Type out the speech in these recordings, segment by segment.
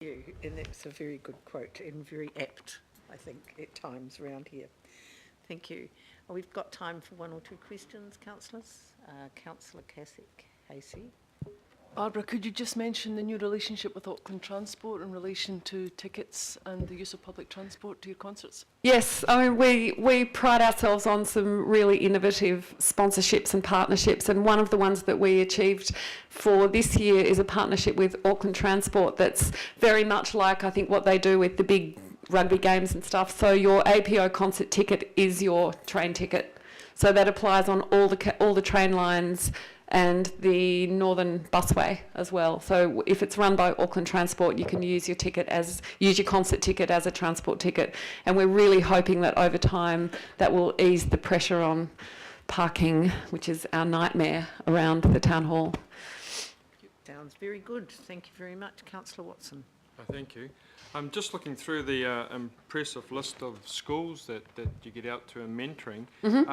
you, and that's a very good quote and very apt, I think, at times around here. Thank you. We've got time for one or two questions, councillors. Councillor Casey. Barbara, could you just mention the new relationship with Auckland Transport in relation to tickets and the use of public transport to your concerts? Yes, I mean, we pride ourselves on some really innovative sponsorships and partnerships, and one of the ones that we achieved for this year is a partnership with Auckland Transport that's very much like, I think, what they do with the big rugby games and stuff. So your APO concert ticket is your train ticket. So that applies on all the train lines and the Northern Busway as well. So if it's run by Auckland Transport, you can use your concert ticket as a transport ticket. And we're really hoping that over time that will ease the pressure on parking, which is our nightmare around the town hall. Sounds very good. Thank you very much. Councillor Watson. Thank you. I'm just looking through the impressive list of schools that you get out to in mentoring. Mm-hmm.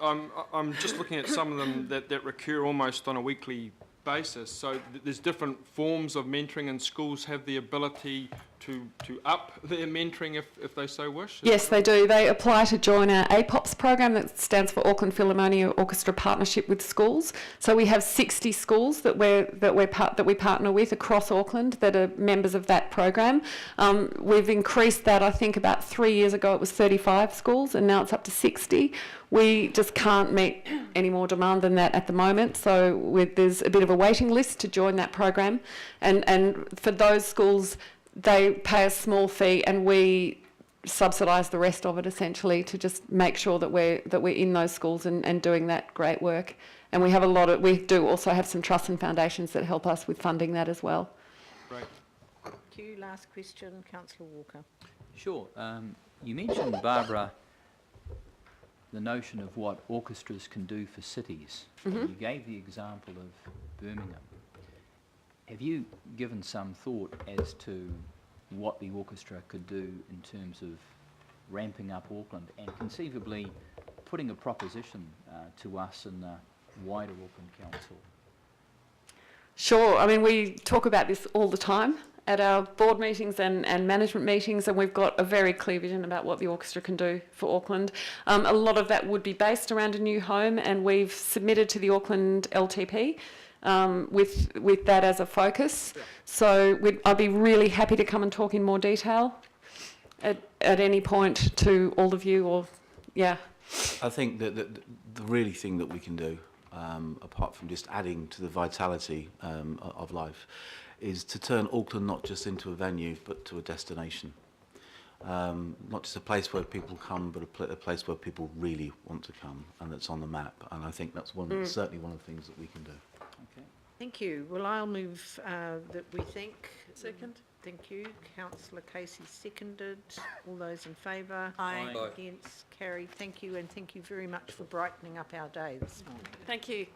I'm just looking at some of them that recur almost on a weekly basis. So there's different forms of mentoring, and schools have the ability to up their mentoring if they so wish? Yes, they do. They apply to join our APOPS program, that stands for Auckland Philharmonia Orchestra Partnership with Schools. So we have 60 schools that we partner with across Auckland that are members of that program. We've increased that, I think about 3 years ago it was 35 schools, and now it's up to 60. We just can't meet any more demand than that at the moment, so there's a bit of a waiting list to join that program, and for those schools they pay a small fee and we subsidise the rest of it, essentially, to just make sure that we're in those schools and doing that great work. And we do also have some trusts and foundations that help us with funding that as well. Great. Thank you. Last question, Councillor Walker. Sure. You mentioned, Barbara, the notion of what orchestras can do for cities. Mm-hmm. You gave the example of Birmingham. Have you given some thought as to what the orchestra could do in terms of ramping up Auckland and conceivably putting a proposition to us and the wider Auckland Council? Sure. I mean, we talk about this all the time at our board meetings and management meetings, and we've got a very clear vision about what the orchestra can do for Auckland. A lot of that would be based around a new home, and we've submitted to the Auckland LTP with that as a focus. Yeah. So I'd be really happy to come and talk in more detail at any point to all of you, or yeah. I think that the really thing that we can do, apart from just adding to the vitality of life, is to turn Auckland not just into a venue but to a destination. Not just a place where people come, but a place where people really want to come, and that's on the map. And I think that's certainly one of the things that we can do. Okay. Thank you. Well, I'll move that we think. Second. Thank you. Councillor Casey seconded. All those in favour? Aye. Aye. Against? Carried. Thank you, and thank you very much for brightening up our day this morning. Thank you.